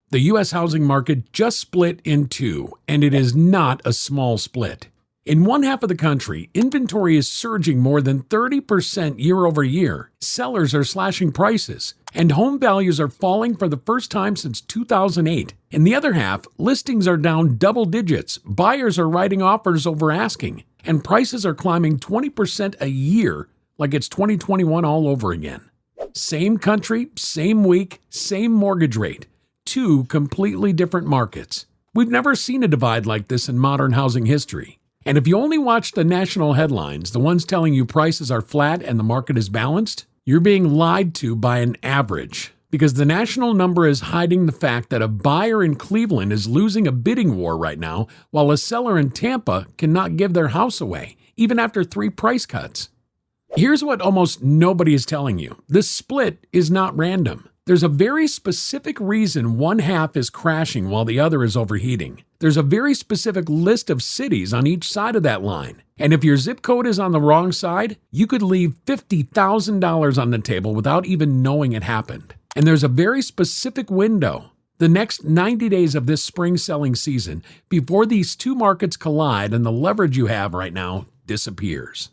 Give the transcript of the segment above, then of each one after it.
The U.S. housing market just split in two, and it is not a small split. In one half of the country, inventory is surging more than 30% year over year. Sellers are slashing prices, and home values are falling for the first time since 2008. In the other half, listings are down double digits, buyers are writing offers over asking, and prices are climbing 20% a year like it's 2021 all over again. Same country, same week, same mortgage rate. Two completely different markets. We've never seen a divide like this in modern housing history. And if you only watch the national headlines, the ones telling you prices are flat and the market is balanced, you're being lied to by an average. Because the national number is hiding the fact that a buyer in Cleveland is losing a bidding war right now, while a seller in Tampa cannot give their house away, even after 3 price cuts. Here's what almost nobody is telling you. This split is not random. There's a very specific reason one half is crashing while the other is overheating. There's a very specific list of cities on each side of that line. And if your zip code is on the wrong side, you could leave $50,000 on the table without even knowing it happened. And there's a very specific window, the next 90 days of this spring selling season, before these two markets collide and the leverage you have right now disappears.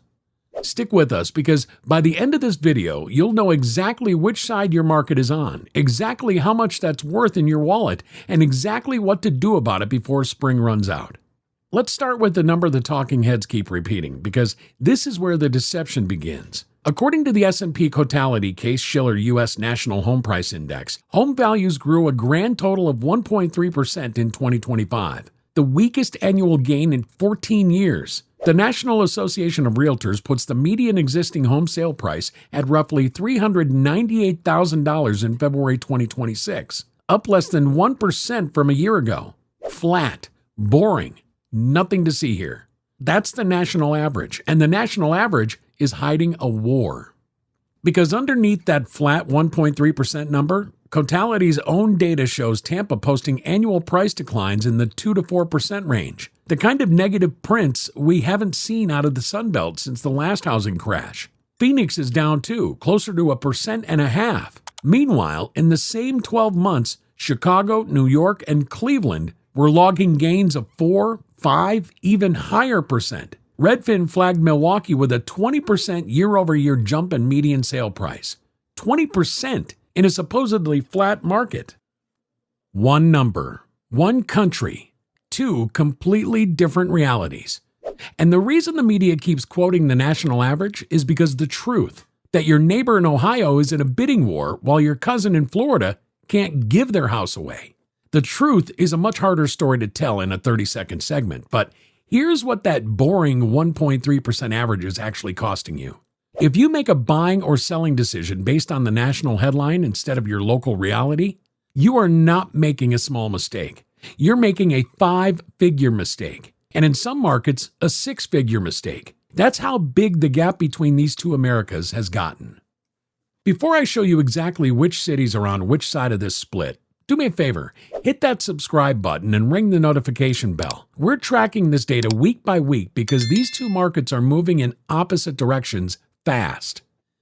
Stick with us, because by the end of this video, you'll know exactly which side your market is on, exactly how much that's worth in your wallet, and exactly what to do about it before spring runs out. Let's start with the number the talking heads keep repeating, because this is where the deception begins. According to the S&P Cotality Case-Shiller U.S. National Home Price Index, home values grew a grand total of 1.3% in 2025, the weakest annual gain in 14 years. The National Association of Realtors puts the median existing home sale price at roughly $398,000 in February 2026, up less than 1% from a year ago. Flat, boring, nothing to see here. That's the national average, and the national average is hiding a war. Because underneath that flat 1.3% number, Cotality's own data shows Tampa posting annual price declines in the 2 to 4% range, the kind of negative prints we haven't seen out of the Sun Belt since the last housing crash. Phoenix is down too, closer to 1.5%. Meanwhile, in the same 12 months, Chicago, New York, and Cleveland were logging gains of 4, 5, even higher percent. Redfin flagged Milwaukee with a 20% year-over-year jump in median sale price. 20% in a supposedly flat market. One number, one country, two completely different realities. And the reason the media keeps quoting the national average is because the truth, that your neighbor in Ohio is in a bidding war while your cousin in Florida can't give their house away. The truth is a much harder story to tell in a 30-second segment, but here's what that boring 1.3% average is actually costing you. If you make a buying or selling decision based on the national headline instead of your local reality, you are not making a small mistake. You're making a 5-figure mistake, and in some markets, a 6-figure mistake. That's how big the gap between these two Americas has gotten. Before I show you exactly which cities are on which side of this split, do me a favor, hit that subscribe button and ring the notification bell. We're tracking this data week by week because these two markets are moving in opposite directions fast.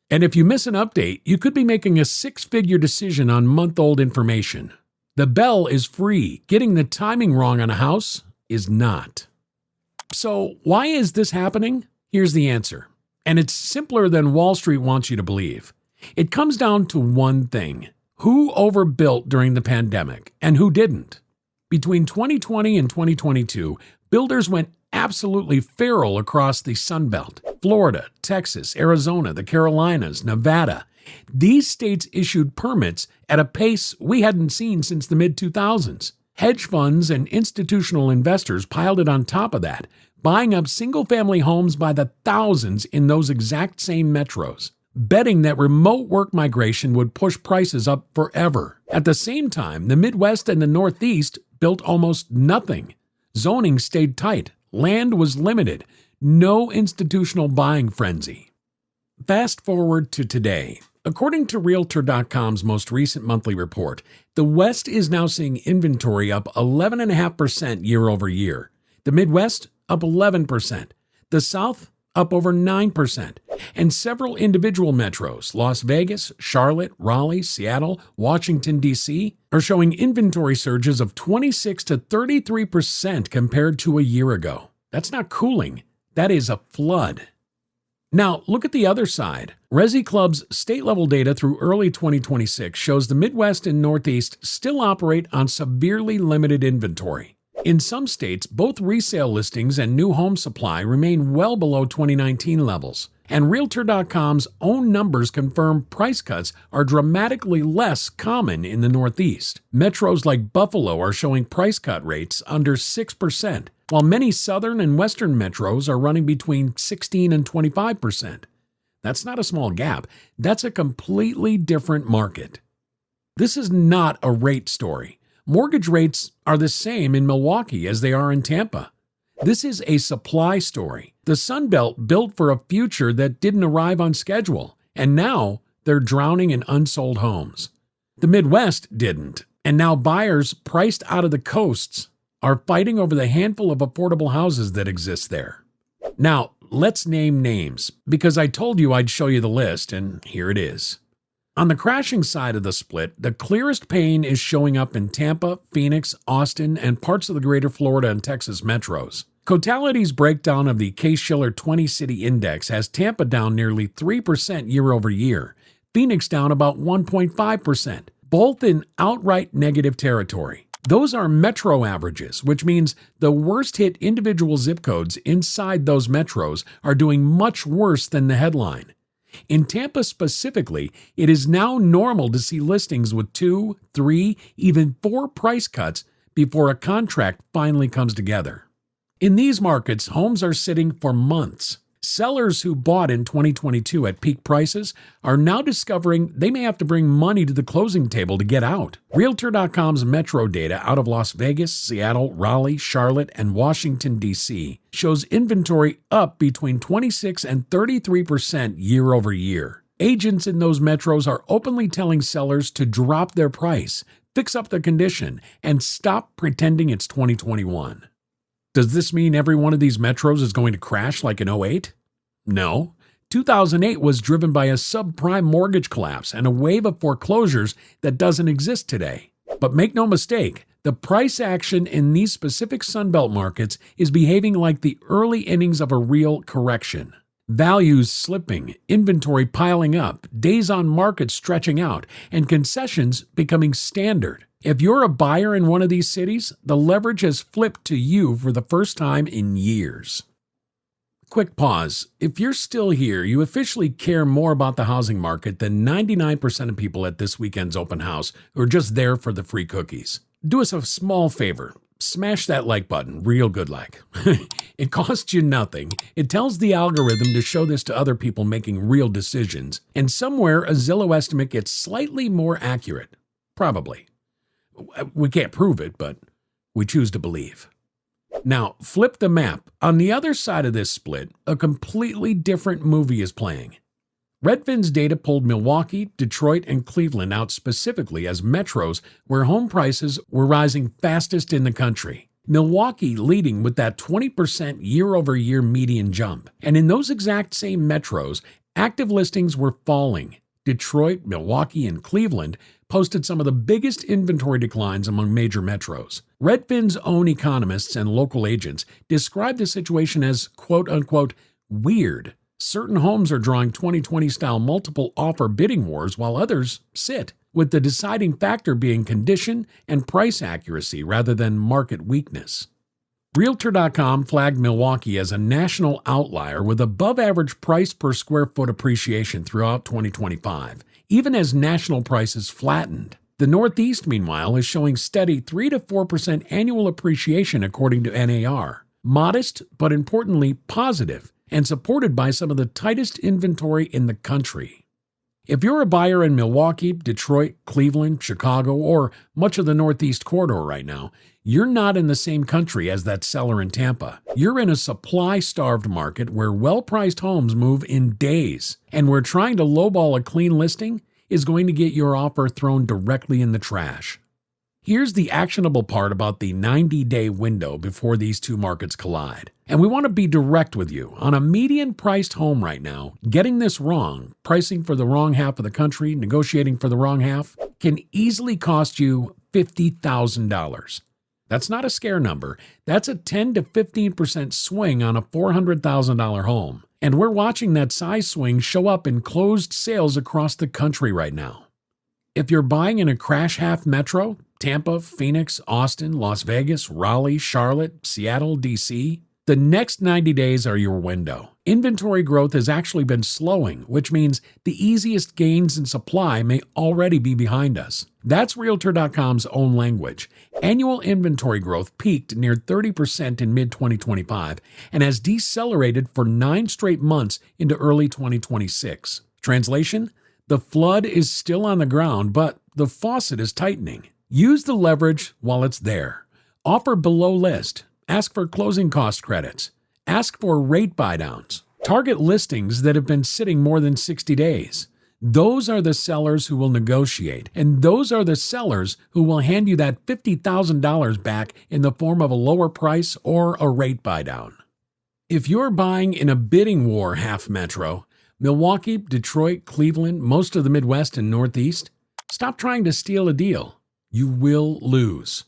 And if you miss an update, you could be making a 6-figure decision on month-old information. The bell is free. Getting the timing wrong on a house is not. So why is this happening? Here's the answer. And it's simpler than Wall Street wants you to believe. It comes down to one thing. Who overbuilt during the pandemic and who didn't? Between 2020 and 2022, builders went absolutely feral across the Sun Belt. Florida, Texas, Arizona, the Carolinas, Nevada. These states issued permits at a pace we hadn't seen since the mid-2000s. Hedge funds and institutional investors piled it on top of that, buying up single-family homes by the thousands in those exact same metros, betting that remote work migration would push prices up forever. At the same time, the Midwest and the Northeast built almost nothing. Zoning stayed tight. Land was limited. No institutional buying frenzy. Fast forward to today. According to Realtor.com's most recent monthly report, the West is now seeing inventory up 11.5% year over year. The Midwest up 11%. The South up over 9%. And several individual metros, Las Vegas, Charlotte, Raleigh, Seattle, Washington, D.C., are showing inventory surges of 26 to 33% compared to a year ago. That's not cooling. That is a flood. Now, look at the other side. Resi Club's state-level data through early 2026 shows the Midwest and Northeast still operate on severely limited inventory. In some states, both resale listings and new home supply remain well below 2019 levels, and Realtor.com's own numbers confirm price cuts are dramatically less common in the Northeast. Metros like Buffalo are showing price cut rates under 6%, while many southern and western metros are running between 16 and 25%. That's not a small gap. That's a completely different market. This is not a rate story. Mortgage rates are the same in Milwaukee as they are in Tampa. This is a supply story. The Sun Belt built for a future that didn't arrive on schedule, and now they're drowning in unsold homes. The Midwest didn't, and now buyers priced out of the coasts are fighting over the handful of affordable houses that exist there. Now, let's name names, because I told you I'd show you the list, and here it is. On the crashing side of the split, the clearest pain is showing up in Tampa, Phoenix, Austin, and parts of the greater Florida and Texas metros. Cotality's breakdown of the Case-Shiller 20-city index has Tampa down nearly 3% year over year, Phoenix down about 1.5%, both in outright negative territory. Those are metro averages, which means the worst-hit individual zip codes inside those metros are doing much worse than the headline. In Tampa specifically, it is now normal to see listings with 2, 3, even 4 price cuts before a contract finally comes together. In these markets, homes are sitting for months. Sellers who bought in 2022 at peak prices are now discovering they may have to bring money to the closing table to get out. Realtor.com's metro data out of Las Vegas, Seattle, Raleigh, Charlotte, and Washington, D.C. shows inventory up between 26 and 33% year over year. Agents in those metros are openly telling sellers to drop their price, fix up the condition, and stop pretending it's 2021. Does this mean every one of these metros is going to crash like in '08? No. 2008 was driven by a subprime mortgage collapse and a wave of foreclosures that doesn't exist today. But make no mistake, the price action in these specific Sunbelt markets is behaving like the early innings of a real correction. Values slipping, inventory piling up, days on market stretching out, and concessions becoming standard. If you're a buyer in one of these cities, the leverage has flipped to you for the first time in years. Quick pause. If you're still here, you officially care more about the housing market than 99% of people at this weekend's open house who are just there for the free cookies. Do us a small favor. Smash that like button real good like. It costs you nothing. It tells the algorithm to show this to other people making real decisions, and somewhere a Zillow estimate gets slightly more accurate. Probably. We can't prove it, but we choose to believe. Now, flip the map. On the other side of this split, a completely different movie is playing. Redfin's data pulled Milwaukee, Detroit, and Cleveland out specifically as metros where home prices were rising fastest in the country. Milwaukee leading with that 20% year-over-year median jump. And in those exact same metros, active listings were falling. Detroit, Milwaukee, and Cleveland posted some of the biggest inventory declines among major metros. Redfin's own economists and local agents described the situation as quote-unquote weird. Certain homes are drawing 2020-style multiple offer bidding wars while others sit, with the deciding factor being condition and price accuracy rather than market weakness. Realtor.com flagged Milwaukee as a national outlier with above-average price per square foot appreciation throughout 2025, even as national prices flattened. The Northeast, meanwhile, is showing steady 3 to 4% annual appreciation according to NAR. Modest, but importantly positive, and supported by some of the tightest inventory in the country. If you're a buyer in Milwaukee, Detroit, Cleveland, Chicago, or much of the Northeast corridor right now, you're not in the same country as that seller in Tampa. You're in a supply-starved market where well-priced homes move in days, and where trying to lowball a clean listing is going to get your offer thrown directly in the trash. Here's the actionable part about the 90-day window before these two markets collide. And we want to be direct with you. On a median-priced home right now, getting this wrong, pricing for the wrong half of the country, negotiating for the wrong half, can easily cost you $50,000. That's not a scare number. That's a 10 to 15% swing on a $400,000 home. And we're watching that size swing show up in closed sales across the country right now. If you're buying in a crash half metro, Tampa, Phoenix, Austin, Las Vegas, Raleigh, Charlotte, Seattle, DC, the next 90 days are your window. Inventory growth has actually been slowing, which means the easiest gains in supply may already be behind us. That's Realtor.com's own language. Annual inventory growth peaked near 30% in mid-2025 and has decelerated for 9 straight months into early 2026. Translation? The flood is still on the ground, but the faucet is tightening. Use the leverage while it's there. Offer below list. Ask for closing cost credits. Ask for rate buydowns. Target listings that have been sitting more than 60 days. Those are the sellers who will negotiate, and those are the sellers who will hand you that $50,000 back in the form of a lower price or a rate buydown. If you're buying in a bidding war half metro, Milwaukee, Detroit, Cleveland, most of the Midwest and Northeast, stop trying to steal a deal. You will lose.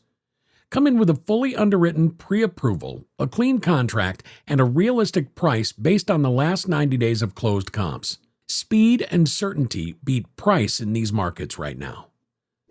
Come in with a fully underwritten pre-approval, a clean contract, and a realistic price based on the last 90 days of closed comps. Speed and certainty beat price in these markets right now.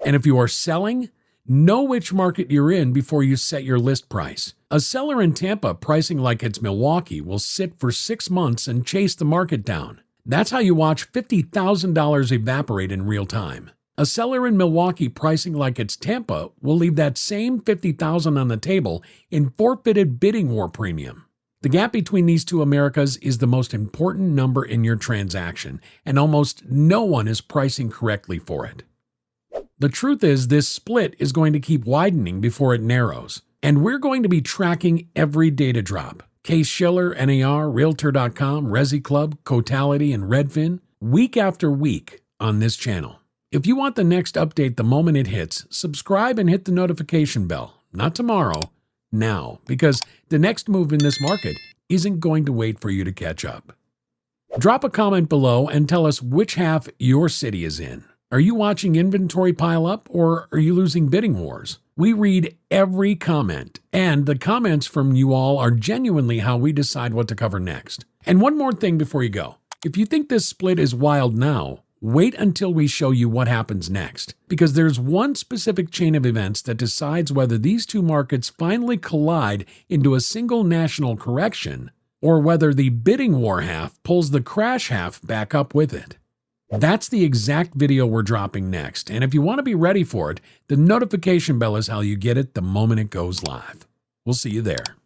And if you are selling, know which market you're in before you set your list price. A seller in Tampa pricing like it's Milwaukee will sit for 6 months and chase the market down. That's how you watch $50,000 evaporate in real time. A seller in Milwaukee pricing like it's Tampa will leave that same $50,000 on the table in forfeited bidding war premium. The gap between these two Americas is the most important number in your transaction, and almost no one is pricing correctly for it. The truth is, this split is going to keep widening before it narrows, and we're going to be tracking every data drop. Case-Shiller, NAR, Realtor.com, Resi Club, Cotality, and Redfin, week after week on this channel. If you want the next update the moment it hits, subscribe and hit the notification bell. Not tomorrow, now, because the next move in this market isn't going to wait for you to catch up. Drop a comment below and tell us which half your city is in. Are you watching inventory pile up, or are you losing bidding wars? We read every comment, and the comments from you all are genuinely how we decide what to cover next. And one more thing before you go. If you think this split is wild now, wait until we show you what happens next, because there's one specific chain of events that decides whether these two markets finally collide into a single national correction, or whether the bidding war half pulls the crash half back up with it. That's the exact video we're dropping next, and if you want to be ready for it, the notification bell is how you get it the moment it goes live. We'll see you there.